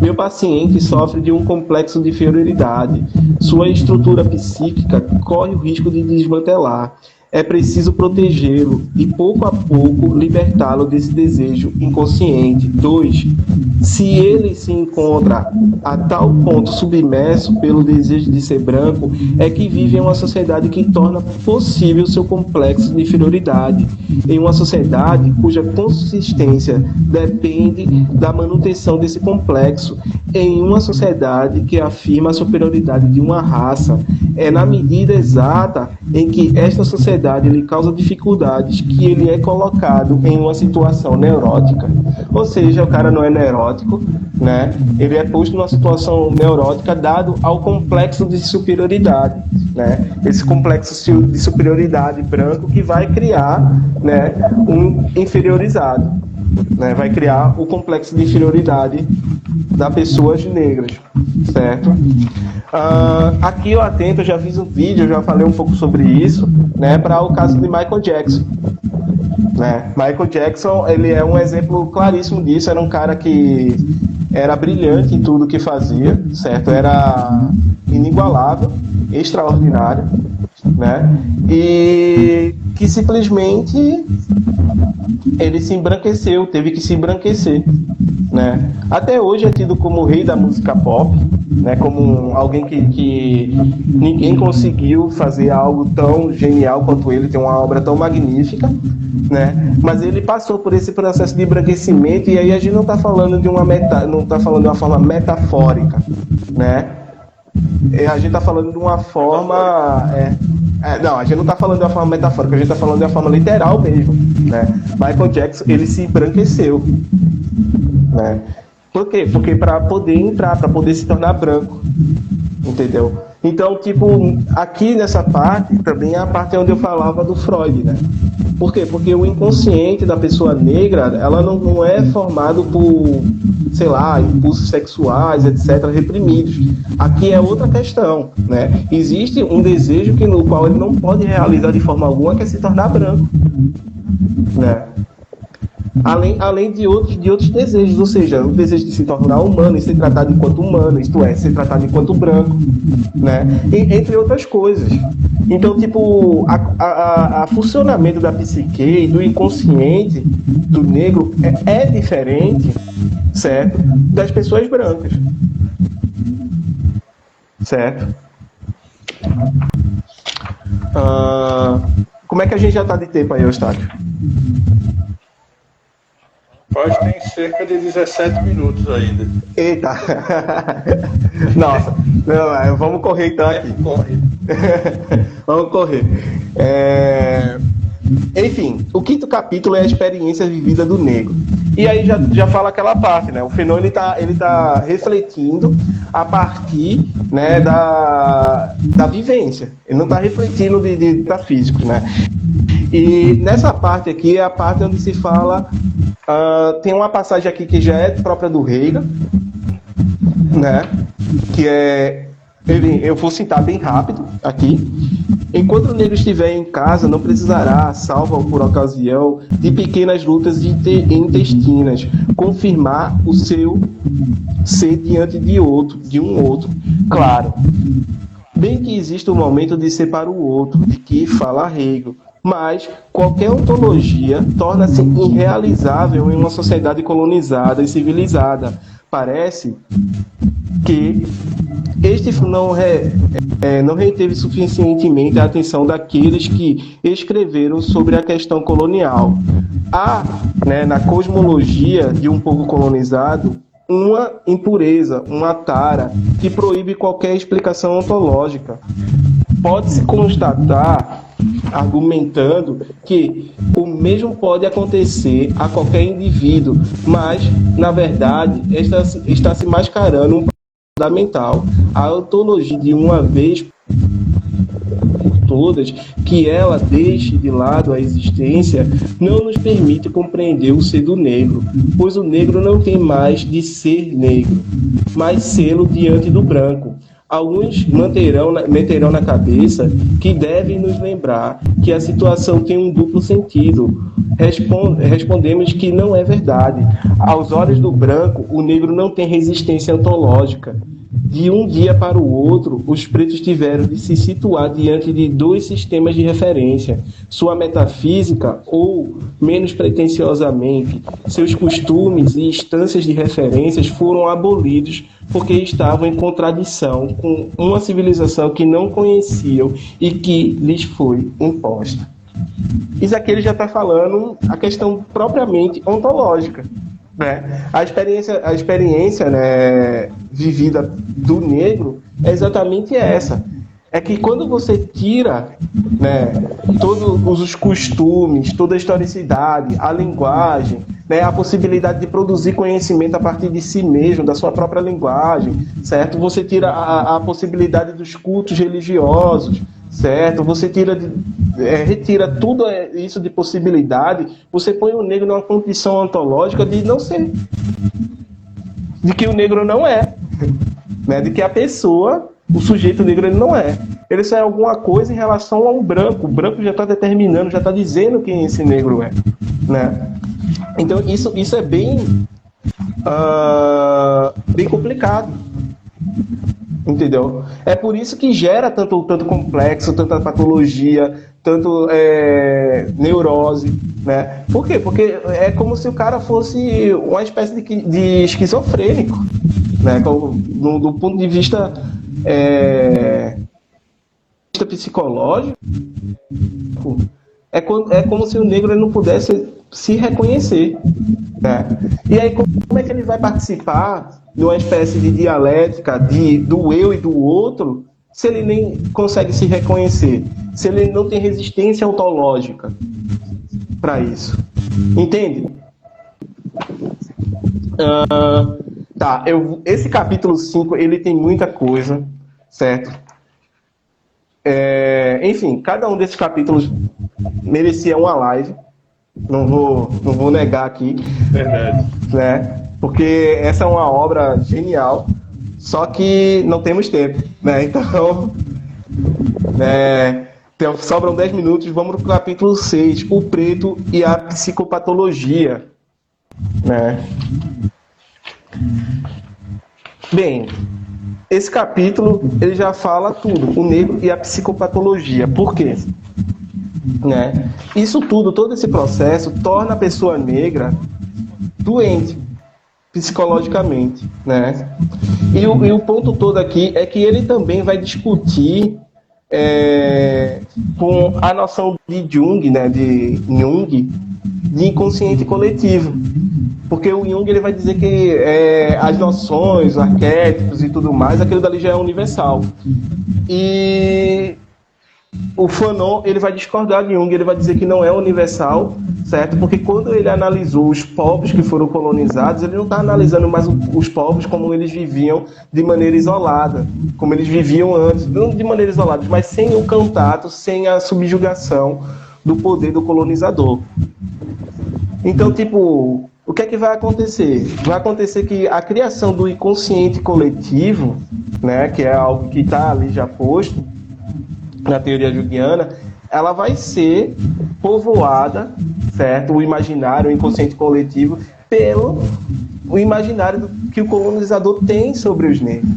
Meu paciente sofre de um complexo de inferioridade. Sua estrutura psíquica corre o risco de desmantelar. É preciso protegê-lo e, pouco a pouco, libertá-lo desse desejo inconsciente. 2. Se ele se encontra a tal ponto submerso pelo desejo de ser branco, é que vive em uma sociedade que torna possível seu complexo de inferioridade. Em uma sociedade cuja consistência depende da manutenção desse complexo. Em uma sociedade que afirma a superioridade de uma raça, é na medida exata em que esta sociedade lhe causa dificuldades que ele é colocado em uma situação neurótica. Ou seja, o cara não é neurótico, né? Ele é posto numa situação neurótica dado ao complexo de superioridade, né? Esse complexo de superioridade branco que vai criar, né, um inferiorizado, né? Vai criar o complexo de inferioridade das pessoas negras, certo? Aqui eu atento, eu já fiz um vídeo, eu já falei um pouco sobre isso, né, para o caso de Michael Jackson, né? Michael Jackson, ele é um exemplo claríssimo disso. Era um cara que era brilhante em tudo que fazia, certo? Era inigualável, extraordinário, né? E que simplesmente ele se embranqueceu, teve que se embranquecer, né? Até hoje é tido como o rei da música pop, né? Como alguém que ninguém conseguiu fazer algo tão genial quanto ele, tem uma obra tão magnífica, né? Mas ele passou por esse processo de embranquecimento, e aí a gente não está falando de uma forma metafórica, né? A gente está falando de uma forma... não, a gente não está falando de uma forma metafórica, a gente está falando de uma forma literal mesmo, né? Michael Jackson, ele se embranqueceu, né? Por quê? Porque para poder entrar, para poder se tornar branco, entendeu? Então, tipo, aqui nessa parte também é a parte onde eu falava do Freud, né? Por quê? Porque o inconsciente da pessoa negra, ela não é formado por, sei lá, impulsos sexuais, etc., reprimidos. Aqui é outra questão, né? Existe um desejo no qual ele não pode realizar de forma alguma, que é se tornar branco, né? Além de outros desejos, ou seja, o desejo de se tornar humano e ser tratado enquanto humano, isto é, ser tratado enquanto branco, né? Entre outras coisas. Então, tipo, a funcionamento da psique e do inconsciente do negro é diferente, certo, das pessoas brancas, certo? Como é que a gente já está de tempo aí, Eustáquio? Pode ter cerca de 17 minutos ainda. Eita! Nossa, não, vamos correr então aqui. Corre. Vamos correr. Enfim, o 5º capítulo é a experiência vivida do negro. E aí já fala aquela parte, né? O Fanon, ele tá refletindo a partir, né, da vivência. Ele não está refletindo da física, né? E nessa parte aqui é a parte onde se fala... tem uma passagem aqui que já é própria do Hegel, né? Que é... eu vou citar bem rápido aqui. Enquanto o negro estiver em casa, não precisará, salvo por ocasião de pequenas lutas intestinas, confirmar o seu ser diante de um outro. Claro, bem que exista um momento de ser para o outro, de que fala Hegel, mas qualquer ontologia torna-se irrealizável em uma sociedade colonizada e civilizada. Parece que este não reteve suficientemente a atenção daqueles que escreveram sobre a questão colonial. Há, né, na cosmologia de um povo colonizado, uma impureza, uma tara, que proíbe qualquer explicação ontológica. Pode-se constatar, argumentando, que o mesmo pode acontecer a qualquer indivíduo, mas, na verdade, está se mascarando um fundamental. A ontologia de uma vez por todas, que ela deixe de lado a existência, não nos permite compreender o ser do negro, pois o negro não tem mais de ser negro, mas sê-lo diante do branco. Alguns meterão na cabeça que devem nos lembrar que a situação tem um duplo sentido. Respondemos que não é verdade. Aos olhos do branco, o negro não tem resistência ontológica. De um dia para o outro, os pretos tiveram de se situar diante de dois sistemas de referência. Sua metafísica, ou, menos pretensiosamente, seus costumes e instâncias de referências foram abolidos porque estavam em contradição com uma civilização que não conheciam e que lhes foi imposta. Isso aqui ele já está falando a questão propriamente ontológica. Né? A experiência, né, vivida do negro é exatamente essa. É que quando você tira, né, todos os costumes, toda a historicidade, a linguagem, né, a possibilidade de produzir conhecimento a partir de si mesmo, da sua própria linguagem, certo? Você tira a possibilidade dos cultos religiosos, certo? Você retira tudo isso de possibilidade, você põe o negro numa condição ontológica de não ser, de que o negro não é, né? De que a pessoa, o sujeito negro, ele não é. Ele só é alguma coisa em relação ao branco. O branco já está determinando, já está dizendo quem esse negro é, né? Então isso é bem complicado. Entendeu? É por isso que gera tanto complexo, tanta patologia, tanto neurose, né? Por quê? Porque é como se o cara fosse uma espécie de esquizofrênico, né? Do ponto de vista psicológico, é como se o negro ele não pudesse se reconhecer, né? E aí como é que ele vai participar de uma espécie de dialética do eu e do outro se ele nem consegue se reconhecer, se ele não tem resistência ontológica para isso? Entende? Tá, esse capítulo 5 ele tem muita coisa, certo? Enfim, cada um desses capítulos merecia uma live. Não vou negar aqui. Verdade. Né? Porque essa é uma obra genial, só que não temos tempo, né? Então, sobram 10 minutos, vamos para o capítulo 6, o preto e a psicopatologia, né? Bem, esse capítulo ele já fala tudo, o negro e a psicopatologia. Por quê? Né? Isso tudo, todo esse processo torna a pessoa negra doente psicologicamente, né? E o ponto todo aqui é que ele também vai discutir com a noção de Jung, né, de inconsciente coletivo, porque o Jung ele vai dizer que as noções, arquétipos e tudo mais, aquilo dali já é universal. E o Fanon ele vai discordar de Jung, ele vai dizer que não é universal, certo? Porque quando ele analisou os povos que foram colonizados, ele não está analisando mais os povos como eles viviam de maneira isolada, como eles viviam antes, não de maneira isolada, mas sem o contato, sem a subjugação do poder do colonizador. Então, tipo, o que é que vai acontecer? Vai acontecer que a criação do inconsciente coletivo, né, que é algo que está ali já posto na teoria junguiana, ela vai ser povoada, certo? O imaginário, o inconsciente coletivo, pelo imaginário que o colonizador tem sobre os negros,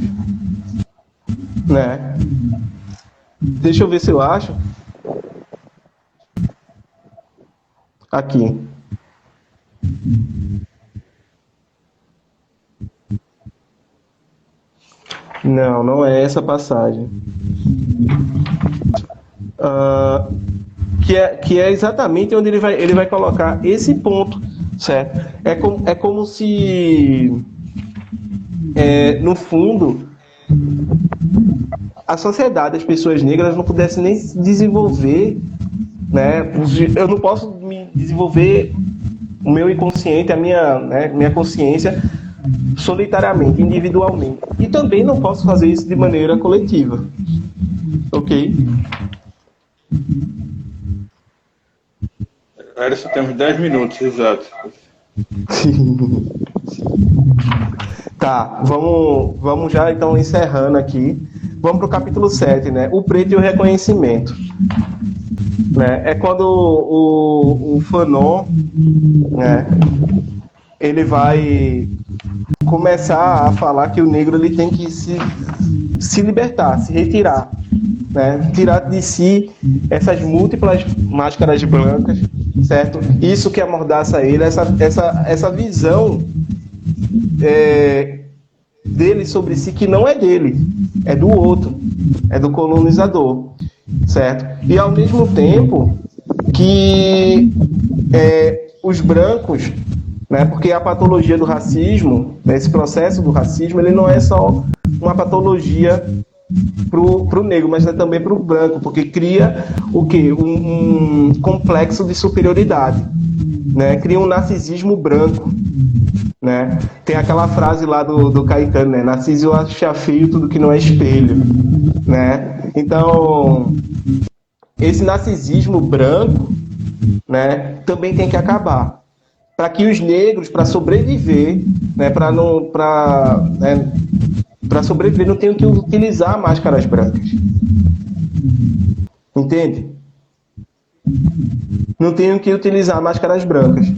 né? Deixa eu ver se eu acho. Aqui. Não é essa passagem. Que é exatamente onde ele vai colocar esse ponto, certo? É como se, no fundo, a sociedade, as pessoas negras não pudessem nem se desenvolver, né? Eu não posso me desenvolver o meu inconsciente, a minha consciência solitariamente, individualmente. E também não posso fazer isso de maneira coletiva. Ok? Alisson, temos 10 minutos, exato. Tá, vamos já então encerrando aqui. Vamos para o capítulo 7, né? O preto e o reconhecimento. Né? É quando o Fanon, né, ele vai começar a falar que o negro ele tem que se libertar, se retirar, né? Tirar de si essas múltiplas máscaras brancas, certo? Isso que amordaça ele, essa visão dele sobre si que não é dele, é do outro, é do colonizador, certo? E ao mesmo tempo que os brancos, né, porque a patologia do racismo, esse processo do racismo, ele não é só uma patologia pro negro, mas é também pro branco, porque cria o quê? Um complexo de superioridade, né? Cria um narcisismo branco, né? Tem aquela frase lá do Caetano, né? Narciso acha feio tudo que não é espelho, né? Então, esse narcisismo branco, né, também tem que acabar. Para que os negros, para sobreviver, né, para sobreviver, não tenham que utilizar máscaras brancas. Entende? Não tenham que utilizar máscaras brancas.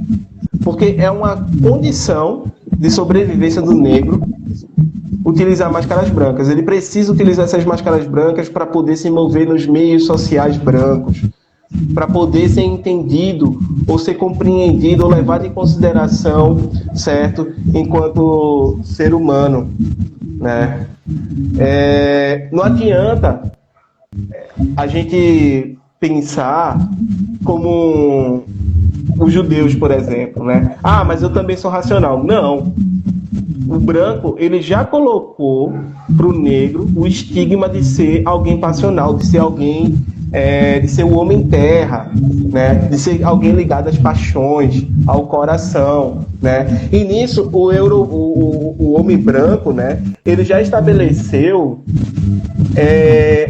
Porque é uma condição de sobrevivência do negro utilizar máscaras brancas. Ele precisa utilizar essas máscaras brancas para poder se mover nos meios sociais brancos, para poder ser entendido ou ser compreendido ou levado em consideração, certo? Enquanto ser humano, né? Não adianta a gente pensar como os judeus, por exemplo, né? Ah, mas eu também sou racional. Não. O branco, ele já colocou para o negro o estigma de ser alguém passional, de ser alguém, de ser o homem terra, né? De ser alguém ligado às paixões, ao coração, né? E nisso o homem branco, né? Ele já estabeleceu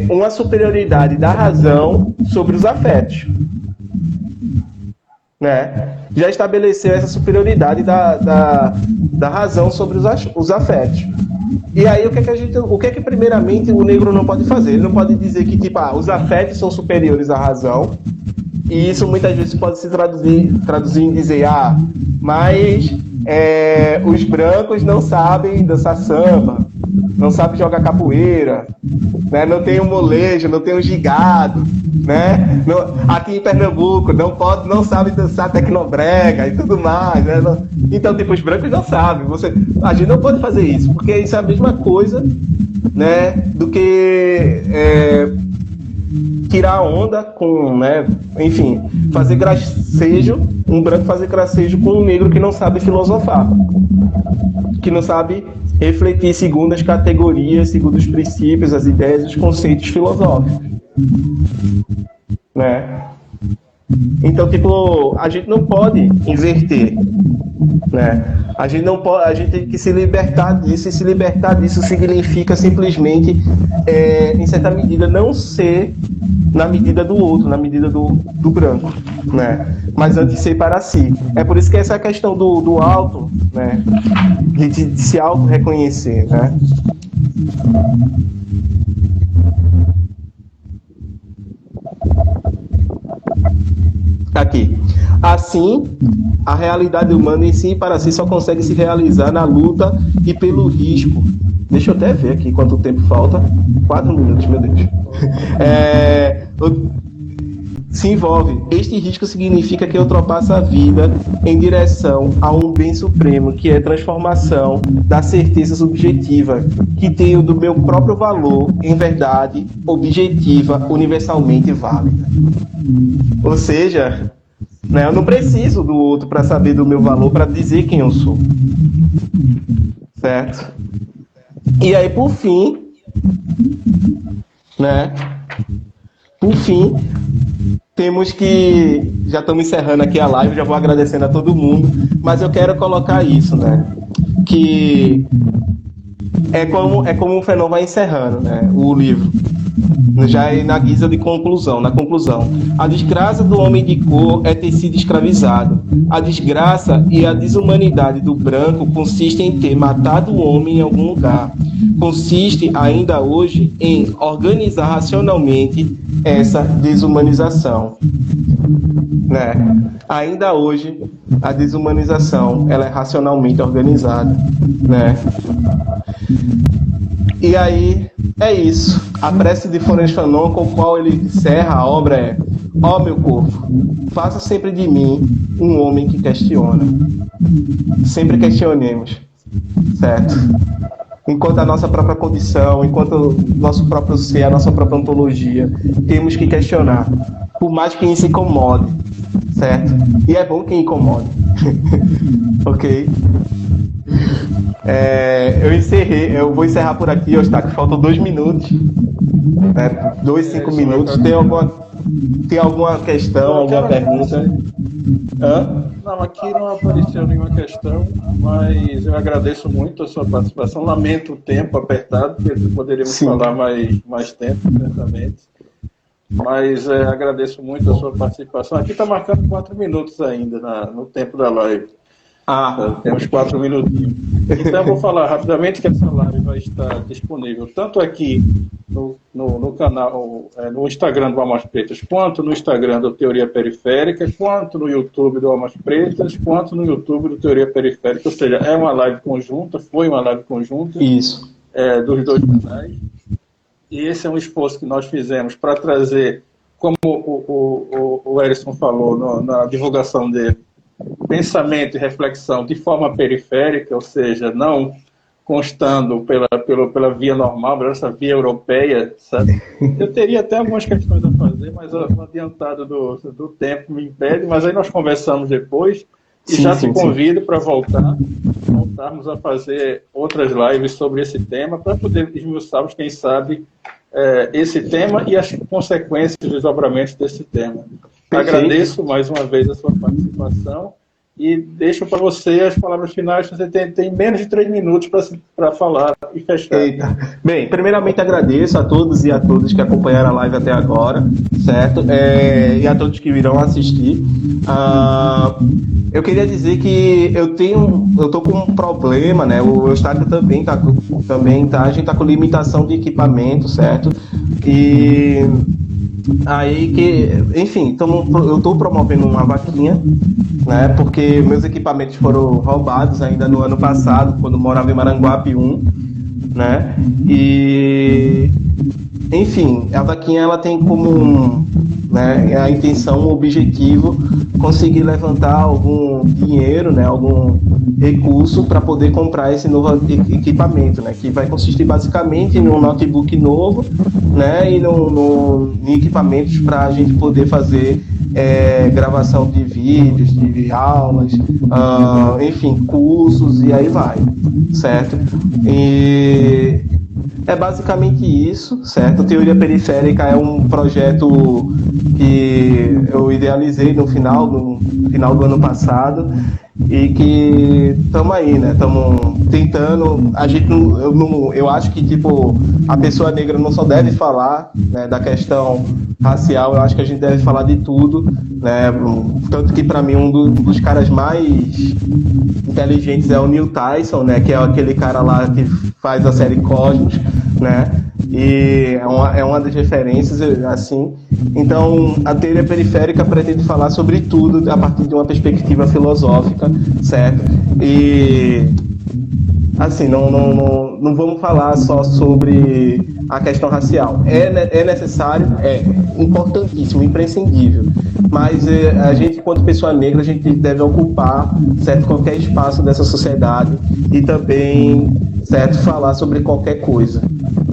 uma superioridade da razão sobre os afetos, né? Já estabeleceu essa superioridade da razão sobre os afetos. E aí o que que primeiramente o negro não pode fazer? Ele não pode dizer que tipo, os afetos são superiores à razão. E isso muitas vezes pode se traduzir em dizer, mas os brancos não sabem dançar samba, não sabem jogar capoeira, né? Não tem um molejo, não tem um gigado, né? Aqui em Pernambuco não sabe dançar tecnobrega e tudo mais, né? Então, tipo, os brancos não sabem. A gente não pode fazer isso, porque isso é a mesma coisa, né, do que tirar onda com, né, enfim, fazer gracejo, um branco fazer gracejo com um negro que não sabe filosofar, que não sabe refletir segundo as categorias, segundo os princípios, as ideias e os conceitos filosóficos, né? Então, tipo, a gente não pode inverter, né? A gente tem que se libertar disso, e se libertar disso significa simplesmente, em certa medida, não ser na medida do outro, na medida do branco, né? Mas antes ser para si. É por isso que essa questão do auto, né? De se auto-reconhecer, né? Aqui. Assim, a realidade humana em si e para si só consegue se realizar na luta e pelo risco. Deixa eu até ver aqui quanto tempo falta. 4 minutos, meu Deus. Se envolve. Este risco significa que eu ultrapasso a vida em direção a um bem supremo, que é transformação da certeza subjetiva, que tenho do meu próprio valor em verdade objetiva, universalmente válida. Ou seja, né, eu não preciso do outro para saber do meu valor, para dizer quem eu sou. Certo? E aí, por fim, né? Por fim, temos que... Já estamos encerrando aqui a live, já vou agradecendo a todo mundo, mas eu quero colocar isso, né? Que é como o Fanon vai encerrando, né, o livro. já é na guisa de conclusão, na conclusão. A desgraça do homem de cor é ter sido escravizado. A desgraça e a desumanidade do branco consiste em ter matado o homem em algum lugar. Consiste ainda hoje em organizar racionalmente essa desumanização, né? Ainda hoje a desumanização ela é racionalmente organizada, né? E aí é isso. A prece de Frantz Fanon, com a qual ele encerra a obra é: ó meu corpo, faça sempre de mim um homem que questiona. Sempre questionemos, certo? Enquanto a nossa própria condição, enquanto o nosso próprio ser, a nossa própria ontologia, temos que questionar, por mais que isso incomode, certo? E é bom que incomode, ok? Eu vou encerrar por aqui, Eustáquio, faltam 2 minutos, né? 2, 5 minutos. Tem alguma questão, alguma pergunta? Não, aqui não apareceu nenhuma questão, mas eu agradeço muito a sua participação. Lamento o tempo apertado, porque poderíamos falar mais tempo, certamente. Mas agradeço muito a sua participação. Aqui está marcando 4 minutos ainda no tempo da live. Temos 4 minutinhos. Então, eu vou falar rapidamente que essa live vai estar disponível tanto aqui no canal, no Instagram do Almas Pretas, quanto no Instagram do Teoria Periférica, quanto no YouTube do Almas Pretas, quanto no YouTube do Teoria Periférica. Ou seja, é uma live conjunta, foi uma live conjunta. Isso. Dos 2 canais. E esse é um esforço que nós fizemos para trazer, como o Erison falou na divulgação dele, pensamento e reflexão de forma periférica, ou seja, não constando pela via normal, essa via europeia, sabe? Eu teria até algumas questões a fazer, mas o adiantado do tempo me impede, mas aí nós conversamos depois e te convido para voltarmos a fazer outras lives sobre esse tema, para poder esmiuçarmos, quem sabe, esse tema e as consequências e desdobramentos desse tema. Perfeito. Agradeço mais uma vez a sua participação e deixo para você as palavras finais. Você tem menos de 3 minutos para falar e fechar. Eita. Bem, primeiramente agradeço a todos e a todas que acompanharam a live até agora, certo? E a todos que virão assistir. Eu queria dizer que eu tô com um problema, né? O Eustáquio também tá, a gente tá com limitação de equipamento, certo? E aí enfim, eu estou promovendo uma vaquinha, né? Porque meus equipamentos foram roubados ainda no ano passado, quando eu morava em Maranguape 1, né? E enfim, a vaquinha ela tem como a intenção, o objetivo, conseguir levantar algum dinheiro, né, algum recurso para poder comprar esse novo equipamento, né, que vai consistir basicamente em um notebook novo, né, e em equipamentos para a gente poder fazer gravação de vídeos, de aulas, enfim, cursos e aí vai, certo? E é basicamente isso, certo? Teoria Periférica é um projeto que eu idealizei no final do ano passado e que estamos aí, né? Estamos tentando. A gente eu acho que tipo a pessoa negra não só deve falar, né, da questão racial. Eu acho que a gente deve falar de tudo, né? Tanto que para mim um dos caras mais inteligentes é o Neil Tyson, né? Que é aquele cara lá que faz a série Cosmos, né? E é uma das referências, assim. Então, a teoria periférica pretende falar sobre tudo a partir de uma perspectiva filosófica, certo? E, assim, não vamos falar só sobre a questão racial. É necessário, é importantíssimo, imprescindível. Mas a gente, enquanto pessoa negra, a gente deve ocupar, certo, qualquer espaço dessa sociedade e também, certo, falar sobre qualquer coisa.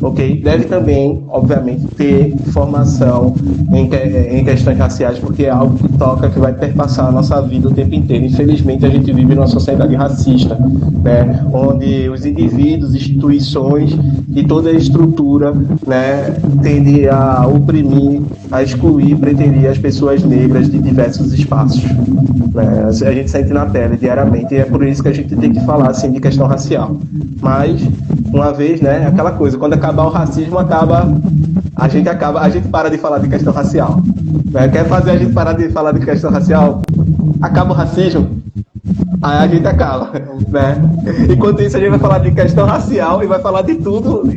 Ok? Deve também, obviamente, ter formação em questões raciais, porque é algo que toca, que vai perpassar a nossa vida o tempo inteiro. Infelizmente, a gente vive numa sociedade racista, né? Onde os indivíduos, instituições e toda a estrutura, né, tende a oprimir, a excluir, preterir as pessoas negras de diversos espaços, né? A gente sente na pele diariamente e é por isso que a gente tem que falar assim, de questão racial. Mas, uma vez, né, aquela coisa, quando acabar o racismo, acaba a gente para de falar de questão racial. Né? Quer fazer a gente parar de falar de questão racial? Acaba o racismo, aí a gente acaba. Né? Enquanto isso, a gente vai falar de questão racial e vai falar de tudo